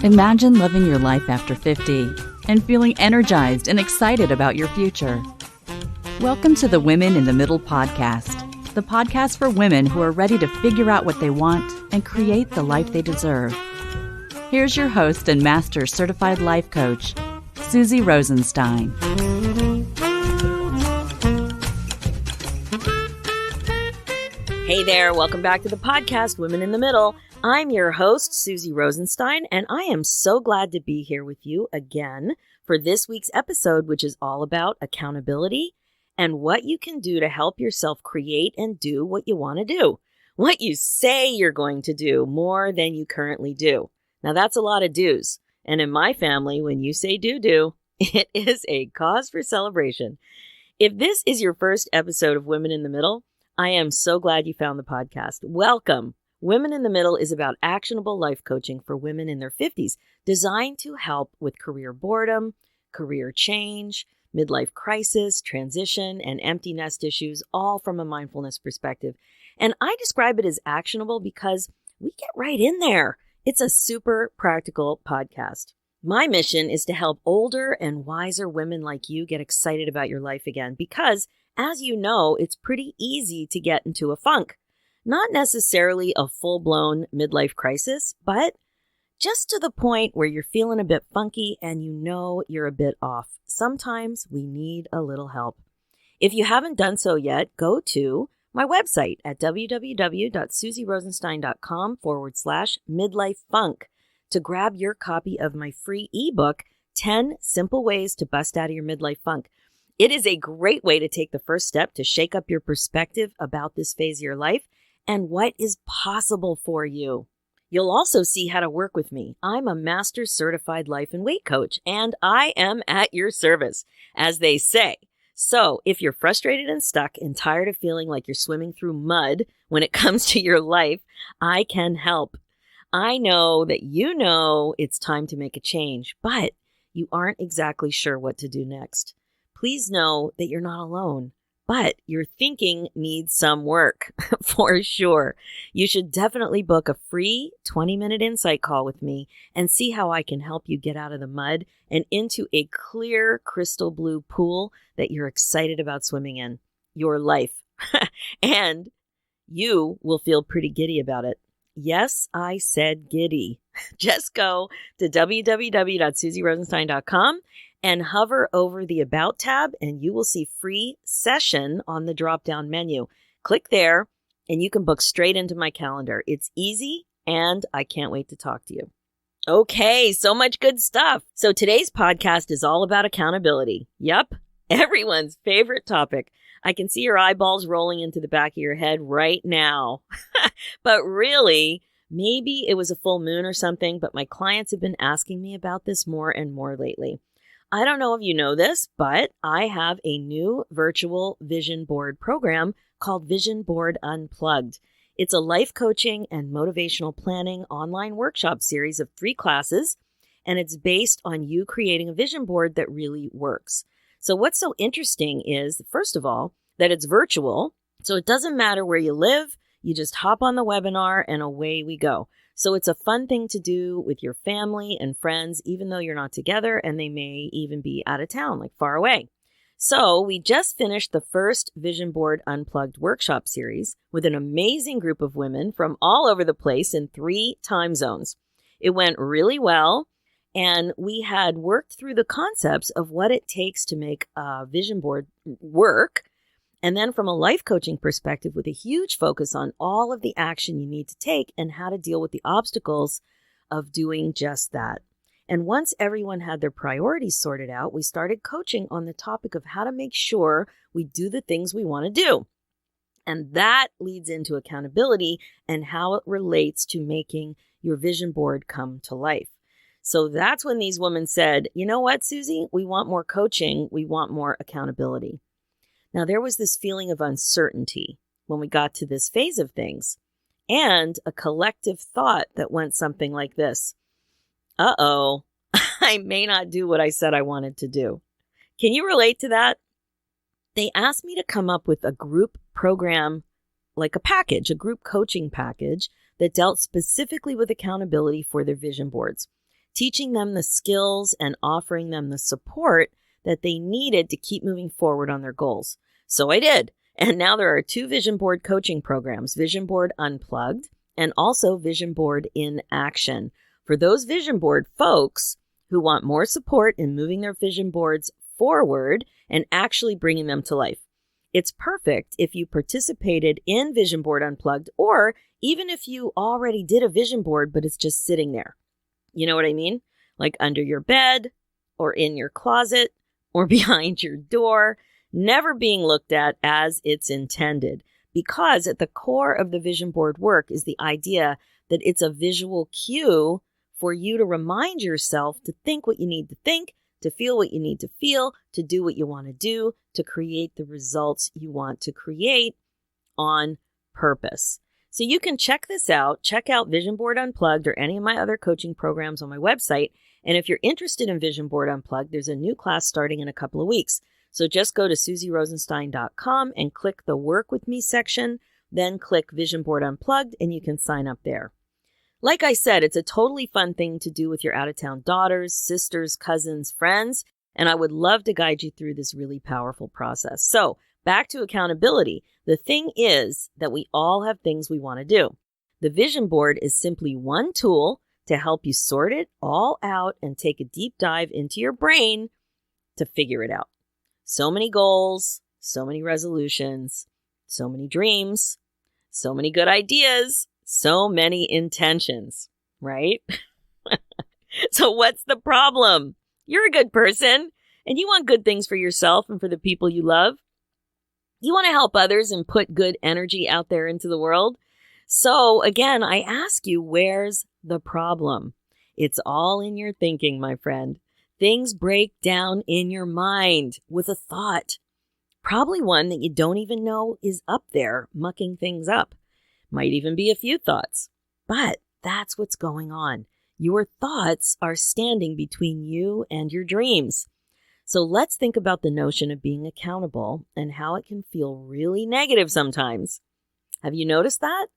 Imagine living your life after 50 and feeling energized and excited about your future. Welcome to the Women in the Middle podcast, the podcast for women who are ready to figure out what they want and create the life they deserve. Here's your host and master certified life coach, Susie Rosenstein. Hey there, welcome back to the podcast, Women in the Middle. I'm your host, Susie Rosenstein, and I am so glad to be here with you again for this week's episode, which is all about accountability and what you can do to help yourself create and do what you want to do. What you say you're going to do more than you currently do. Now, that's a lot of do's. And in my family, when you say do, it is a cause for celebration. If this is your first episode of Women in the Middle, I am so glad you found the podcast. Welcome. Women in the Middle is about actionable life coaching for women in their 50s, designed to help with career boredom, career change, midlife crisis, transition, and empty nest issues, all from a mindfulness perspective. And I describe it as actionable because we get right in there. It's a super practical podcast. My mission is to help older and wiser women like you get excited about your life again because, as you know, it's pretty easy to get into a funk. Not necessarily a full-blown midlife crisis, but just to the point where you're feeling a bit funky and you know you're a bit off. Sometimes we need a little help. If you haven't done so yet, go to my website at www.susierosenstein.com/midlifefunk to grab your copy of my free ebook, 10 Simple Ways to Bust Out of Your Midlife Funk. It is a great way to take the first step to shake up your perspective about this phase of your life and what is possible for you. You'll also see how to work with me. I'm a master certified life and weight coach, and I am at your service, as they say. So if you're frustrated and stuck and tired of feeling like you're swimming through mud when it comes to your life, I can help. I know that you know it's time to make a change, but you aren't exactly sure what to do next. Please know that you're not alone, but your thinking needs some work for sure. You should definitely book a free 20-minute insight call with me and see how I can help you get out of the mud and into a clear crystal blue pool that you're excited about swimming in, your life. And you will feel pretty giddy about it. Yes, I said giddy. Just go to www.susierosenstein.com and hover over the About tab, and you will see free session on the drop-down menu. Click there, and you can book straight into my calendar. It's easy, and I can't wait to talk to you. Okay, so much good stuff. So today's podcast is all about accountability. Yep, everyone's favorite topic. I can see your eyeballs rolling into the back of your head right now. But really, maybe it was a full moon or something, but my clients have been asking me about this more and more lately. I don't know if you know this, but I have a new virtual vision board program called Vision Board Unplugged. It's a life coaching and motivational planning online workshop series of 3 classes, and it's based on you creating a vision board that really works. So what's so interesting is, first of all, that it's virtual, so it doesn't matter where you live. You just hop on the webinar and away we go. So it's a fun thing to do with your family and friends, even though you're not together and they may even be out of town, like far away. So we just finished the first Vision Board Unplugged workshop series with an amazing group of women from all over the place in 3 time zones. It went really well, and we had worked through the concepts of what it takes to make a vision board work. And then from a life coaching perspective, with a huge focus on all of the action you need to take and how to deal with the obstacles of doing just that. And once everyone had their priorities sorted out, we started coaching on the topic of how to make sure we do the things we want to do. And that leads into accountability and how it relates to making your vision board come to life. So that's when these women said, you know what, Susie, we want more coaching. We want more accountability. Now, there was this feeling of uncertainty when we got to this phase of things, and a collective thought that went something like this. Uh-oh, I may not do what I said I wanted to do. Can you relate to that? They asked me to come up with a group program, like a package, a group coaching package that dealt specifically with accountability for their vision boards, teaching them the skills and offering them the support that they needed to keep moving forward on their goals. So I did. And now there are 2 vision board coaching programs, Vision Board Unplugged and also Vision Board in Action, for those vision board folks who want more support in moving their vision boards forward and actually bringing them to life. It's perfect if you participated in Vision Board Unplugged, or even if you already did a vision board, but it's just sitting there. You know what I mean? Like under your bed or in your closet or behind your door, never being looked at as it's intended. Because at the core of the vision board work is the idea that it's a visual cue for you to remind yourself to think what you need to think, to feel what you need to feel, to do what you want to do, to create the results you want to create on purpose. So you can check this out. Check out Vision Board Unplugged or any of my other coaching programs on my website. And if you're interested in Vision Board Unplugged, there's a new class starting in a couple of weeks. So just go to SusieRosenstein.com and click the Work With Me section, then click Vision Board Unplugged, and you can sign up there. Like I said, it's a totally fun thing to do with your out-of-town daughters, sisters, cousins, friends, and I would love to guide you through this really powerful process. So back to accountability. The thing is that we all have things we want to do. The vision board is simply one tool to help you sort it all out and take a deep dive into your brain to figure it out. So many goals, so many resolutions, so many dreams, so many good ideas, so many intentions, right? So what's the problem? You're a good person and you want good things for yourself and for the people you love. You want to help others and put good energy out there into the world. So again, I ask you, where's the problem? It's all in your thinking, my friend. Things break down in your mind with a thought, probably one that you don't even know is up there mucking things up. Might even be a few thoughts, but that's what's going on. Your thoughts are standing between you and your dreams. So let's think about the notion of being accountable and how it can feel really negative sometimes. Have you noticed that?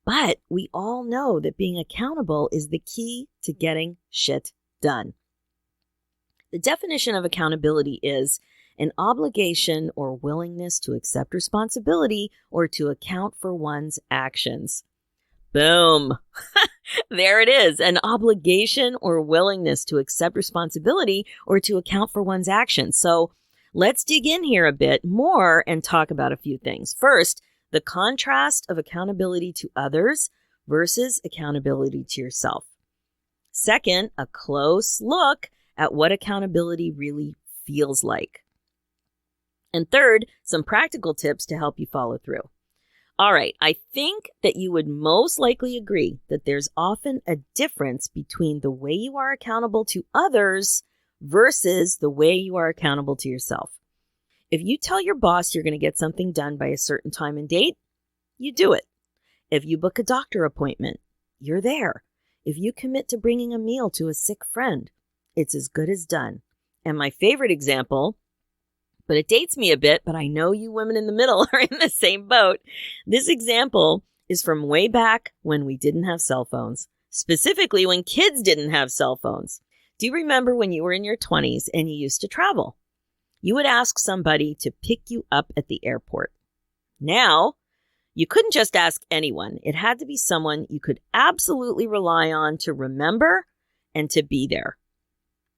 But we all know that being accountable is the key to getting shit done. The definition of accountability is an obligation or willingness to accept responsibility or to account for one's actions. Boom. There it is. An obligation or willingness to accept responsibility or to account for one's actions. So let's dig in here a bit more and talk about a few things. First, the contrast of accountability to others versus accountability to yourself. Second, a close look at what accountability really feels like. And third, some practical tips to help you follow through. All right, I think that you would most likely agree that there's often a difference between the way you are accountable to others versus the way you are accountable to yourself. If you tell your boss you're going to get something done by a certain time and date, you do it. If you book a doctor appointment, you're there. If you commit to bringing a meal to a sick friend, it's as good as done. And my favorite example, but it dates me a bit, but I know you women in the middle are in the same boat. This example is from way back when we didn't have cell phones, specifically when kids didn't have cell phones. Do you remember when you were in your 20s and you used to travel? You would ask somebody to pick you up at the airport. Now, you couldn't just ask anyone. It had to be someone you could absolutely rely on to remember and to be there.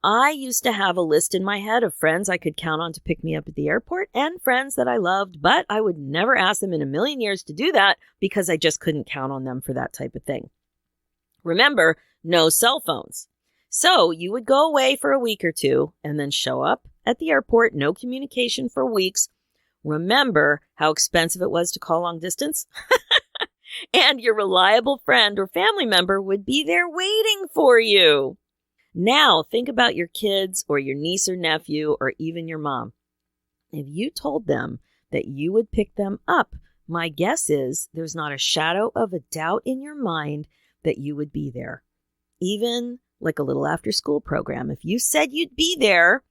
I used to have a list in my head of friends I could count on to pick me up at the airport and friends that I loved, but I would never ask them in a million years to do that because I just couldn't count on them for that type of thing. Remember, no cell phones. So you would go away for a week or two and then show up at the airport, no communication for weeks. Remember how expensive it was to call long distance? And your reliable friend or family member would be there waiting for you. Now, think about your kids or your niece or nephew or even your mom. If you told them that you would pick them up, my guess is there's not a shadow of a doubt in your mind that you would be there. Even like a little after-school program. If you said you'd be there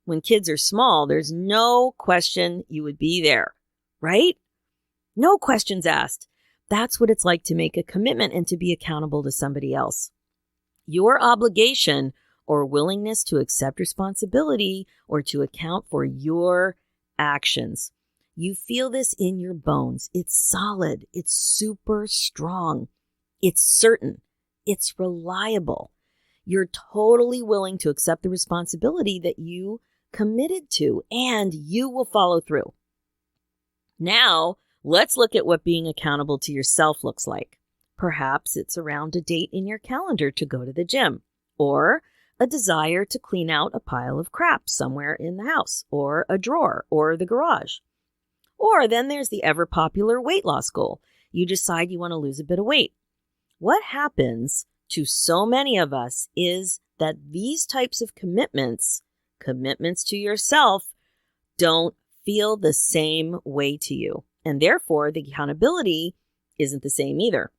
when kids are small, there's no question you would be there, right? No questions asked. That's what it's like to make a commitment and to be accountable to somebody else. Your obligation or willingness to accept responsibility or to account for your actions. You feel this in your bones. It's solid. It's super strong. It's certain. It's reliable. You're totally willing to accept the responsibility that you committed to, and you will follow through. Now, let's look at what being accountable to yourself looks like. Perhaps it's around a date in your calendar to go to the gym, or a desire to clean out a pile of crap somewhere in the house, or a drawer, or the garage. Or then there's the ever-popular weight loss goal. You decide you want to lose a bit of weight. What happens to so many of us is that these types of commitments to yourself, don't feel the same way to you. And therefore, the accountability isn't the same either.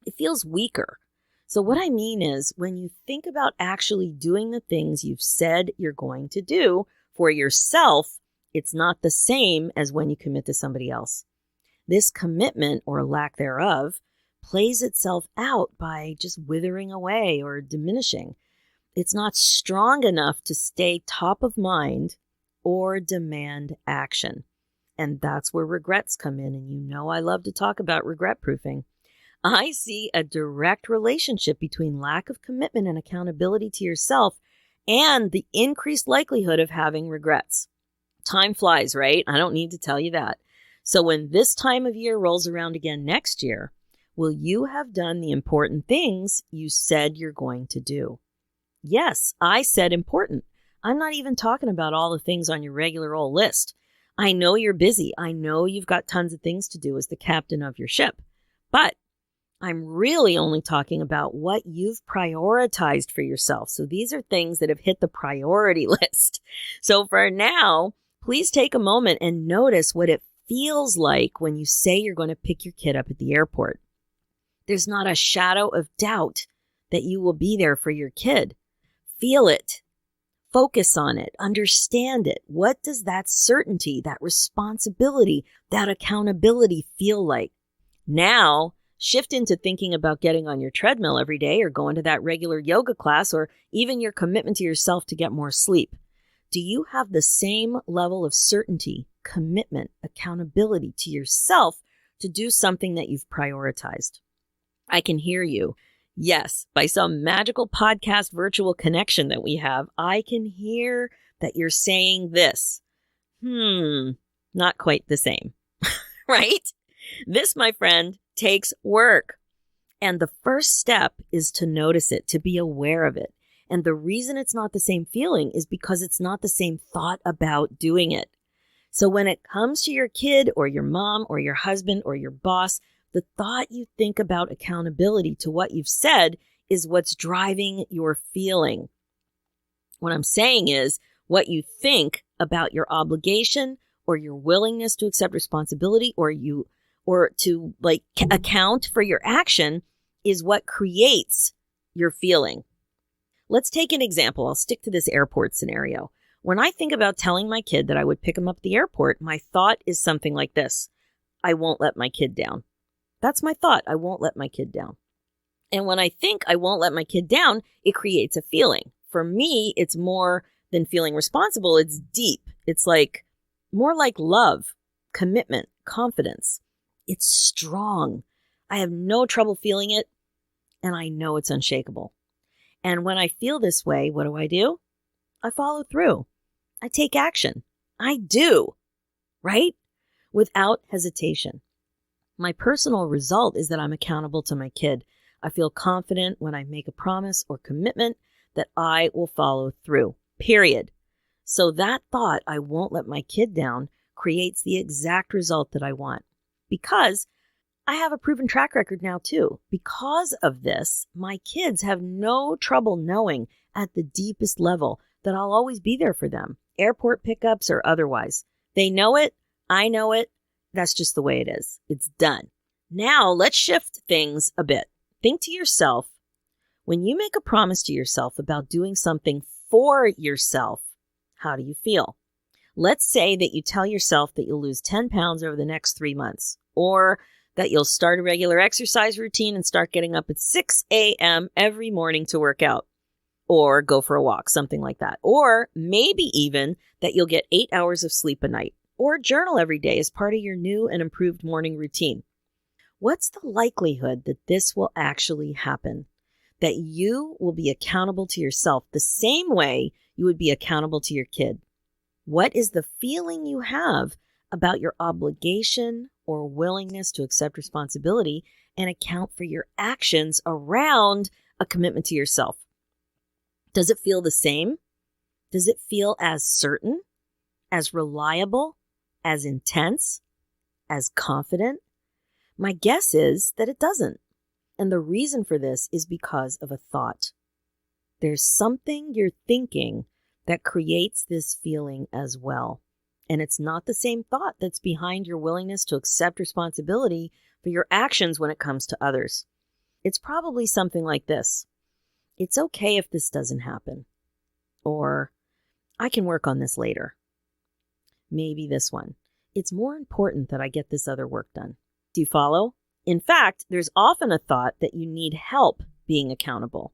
It feels weaker. So what I mean is, when you think about actually doing the things you've said you're going to do for yourself, it's not the same as when you commit to somebody else. This commitment, or lack thereof, plays itself out by just withering away or diminishing. It's not strong enough to stay top of mind or demand action. And that's where regrets come in. And you know I love to talk about regret proofing. I see a direct relationship between lack of commitment and accountability to yourself and the increased likelihood of having regrets. Time flies, right? I don't need to tell you that. So when this time of year rolls around again next year, will you have done the important things you said you're going to do? Yes, I said important. I'm not even talking about all the things on your regular old list. I know you're busy. I know you've got tons of things to do as the captain of your ship. But I'm really only talking about what you've prioritized for yourself. So these are things that have hit the priority list. So for now, please take a moment and notice what it feels like when you say you're going to pick your kid up at the airport. There's not a shadow of doubt that you will be there for your kid. Feel it. Focus on it. Understand it. What does that certainty, that responsibility, that accountability feel like? Now, shift into thinking about getting on your treadmill every day, or going to that regular yoga class, or even your commitment to yourself to get more sleep. Do you have the same level of certainty, commitment, accountability to yourself to do something that you've prioritized? I can hear you. Yes, by some magical podcast virtual connection that we have, I can hear that you're saying this. Not quite the same, right? This, my friend, takes work. And the first step is to notice it, to be aware of it. And the reason it's not the same feeling is because it's not the same thought about doing it. So when it comes to your kid or your mom or your husband or your boss, the thought you think about accountability to what you've said is what's driving your feeling. What I'm saying is, what you think about your obligation or your willingness to accept responsibility or to account for your action is what creates your feeling. Let's take an example. I'll stick to this airport scenario. When I think about telling my kid that I would pick him up at the airport, my thought is something like this: I won't let my kid down. That's my thought. I won't let my kid down. And when I think I won't let my kid down, it creates a feeling. For me, it's more than feeling responsible. It's deep. It's more like love, commitment, confidence. It's strong. I have no trouble feeling it, and I know it's unshakable. And when I feel this way, what do? I follow through. I take action. I do, right? Without hesitation. My personal result is that I'm accountable to my kid. I feel confident when I make a promise or commitment that I will follow through, period. So that thought, I won't let my kid down, creates the exact result that I want. Because I have a proven track record now too. Because of this, my kids have no trouble knowing at the deepest level that I'll always be there for them, airport pickups or otherwise. They know it. I know it. That's just the way it is. It's done. Now let's shift things a bit. Think to yourself, when you make a promise to yourself about doing something for yourself, how do you feel? Let's say that you tell yourself that you'll lose 10 pounds over the next 3 months, or that you'll start a regular exercise routine and start getting up at 6 a.m. every morning to work out or go for a walk, something like that. Or maybe even that you'll get 8 hours of sleep a night or journal every day as part of your new and improved morning routine. What's the likelihood that this will actually happen? That you will be accountable to yourself the same way you would be accountable to your kid? What is the feeling you have about your obligation or willingness to accept responsibility and account for your actions around a commitment to yourself? Does it feel the same? Does it feel as certain, as reliable, as intense, as confident? My guess is that it doesn't. And the reason for this is because of a thought. There's something you're thinking that creates this feeling as well. And it's not the same thought that's behind your willingness to accept responsibility for your actions when it comes to others. It's probably something like this. It's okay if this doesn't happen. Or, I can work on this later. Maybe this one. It's more important that I get this other work done. Do you follow? In fact, there's often a thought that you need help being accountable,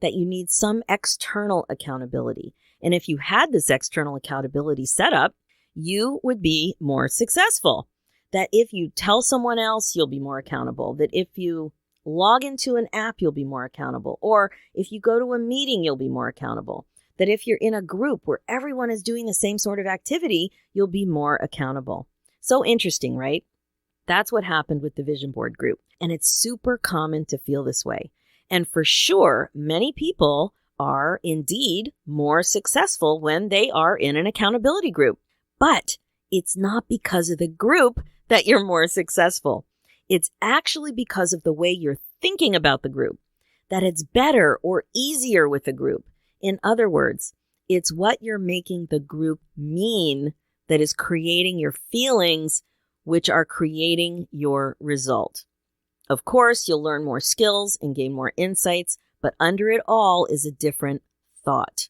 that you need some external accountability. And if you had this external accountability set up, you would be more successful. That if you tell someone else, you'll be more accountable. That if you log into an app, you'll be more accountable. Or if you go to a meeting, you'll be more accountable. That if you're in a group where everyone is doing the same sort of activity, you'll be more accountable. So interesting, right? That's what happened with the vision board group. And it's super common to feel this way. And for sure, many people are indeed more successful when they are in an accountability group. But it's not because of the group that you're more successful. It's actually because of the way you're thinking about the group, that it's better or easier with the group. In other words, it's what you're making the group mean that is creating your feelings, which are creating your result. Of course, you'll learn more skills and gain more insights, but under it all is a different thought.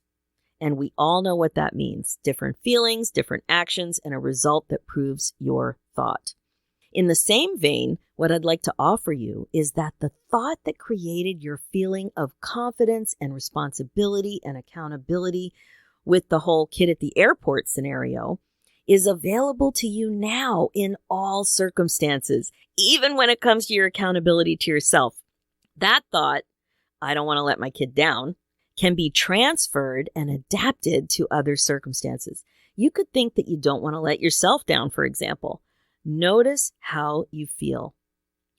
And we all know what that means. Different feelings, different actions, and a result that proves your thought. In the same vein, what I'd like to offer you is that the thought that created your feeling of confidence and responsibility and accountability with the whole kid at the airport scenario is available to you now in all circumstances, even when it comes to your accountability to yourself. That thought, I don't want to let my kid down, can be transferred and adapted to other circumstances. You could think that you don't want to let yourself down, for example. Notice how you feel.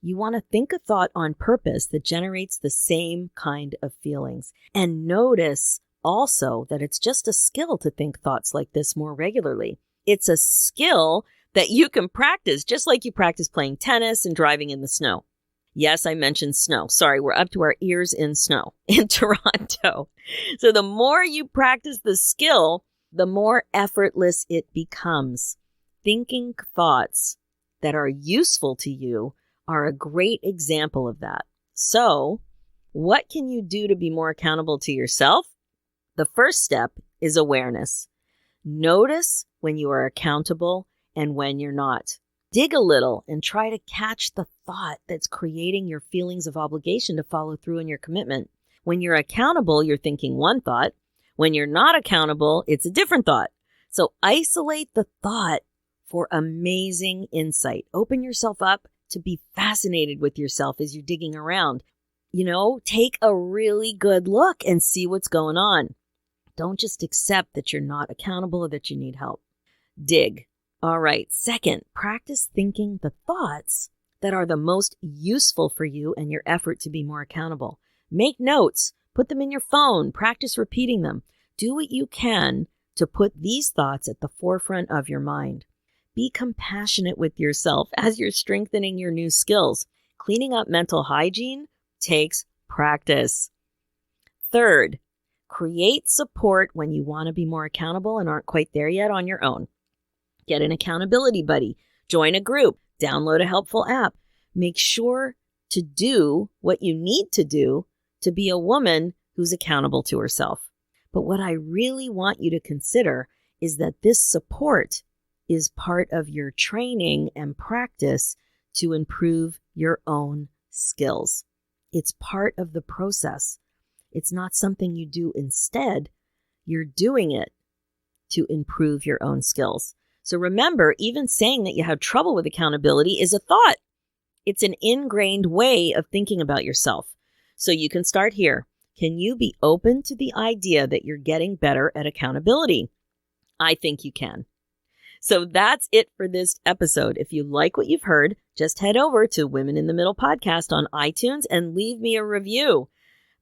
You want to think a thought on purpose that generates the same kind of feelings. And notice also that it's just a skill to think thoughts like this more regularly. It's a skill that you can practice just like you practice playing tennis and driving in the snow. Yes, I mentioned snow. Sorry, we're up to our ears in snow in Toronto. So the more you practice the skill, the more effortless it becomes. Thinking thoughts that are useful to you are a great example of that. So, what can you do to be more accountable to yourself? The first step is awareness. Notice when you are accountable and when you're not. Dig a little and try to catch the thought that's creating your feelings of obligation to follow through in your commitment. When you're accountable, you're thinking one thought. When you're not accountable, it's a different thought. So isolate the thought for amazing insight. Open yourself up to be fascinated with yourself as you're digging around. Take a really good look and see what's going on. Don't just accept that you're not accountable or that you need help. Dig. All right. Second, practice thinking the thoughts that are the most useful for you and your effort to be more accountable. Make notes. Put them in your phone. Practice repeating them. Do what you can to put these thoughts at the forefront of your mind. Be compassionate with yourself as you're strengthening your new skills. Cleaning up mental hygiene takes practice. Third, create support when you want to be more accountable and aren't quite there yet on your own. Get an accountability buddy. Join a group. Download a helpful app. Make sure to do what you need to do to be a woman who's accountable to herself. But what I really want you to consider is that this support is part of your training and practice to improve your own skills. It's part of the process. It's not something you do instead. You're doing it to improve your own skills. So remember, even saying that you have trouble with accountability is a thought. It's an ingrained way of thinking about yourself. So you can start here. Can you be open to the idea that you're getting better at accountability? I think you can. So that's it for this episode. If you like what you've heard, just head over to Women in the Middle podcast on iTunes and leave me a review.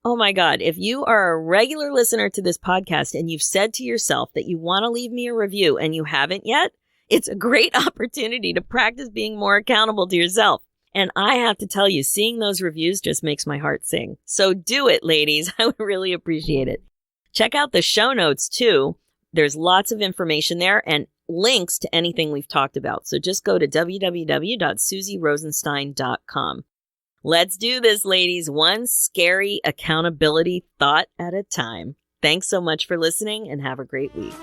Oh my God, if you are a regular listener to this podcast and you've said to yourself that you want to leave me a review and you haven't yet, it's a great opportunity to practice being more accountable to yourself. And I have to tell you, seeing those reviews just makes my heart sing. So do it, ladies. I would really appreciate it. Check out the show notes too. There's lots of information there and links to anything we've talked about. So just go to www.susierosenstein.com. Let's do this, ladies. One scary accountability thought at a time. Thanks so much for listening and have a great week.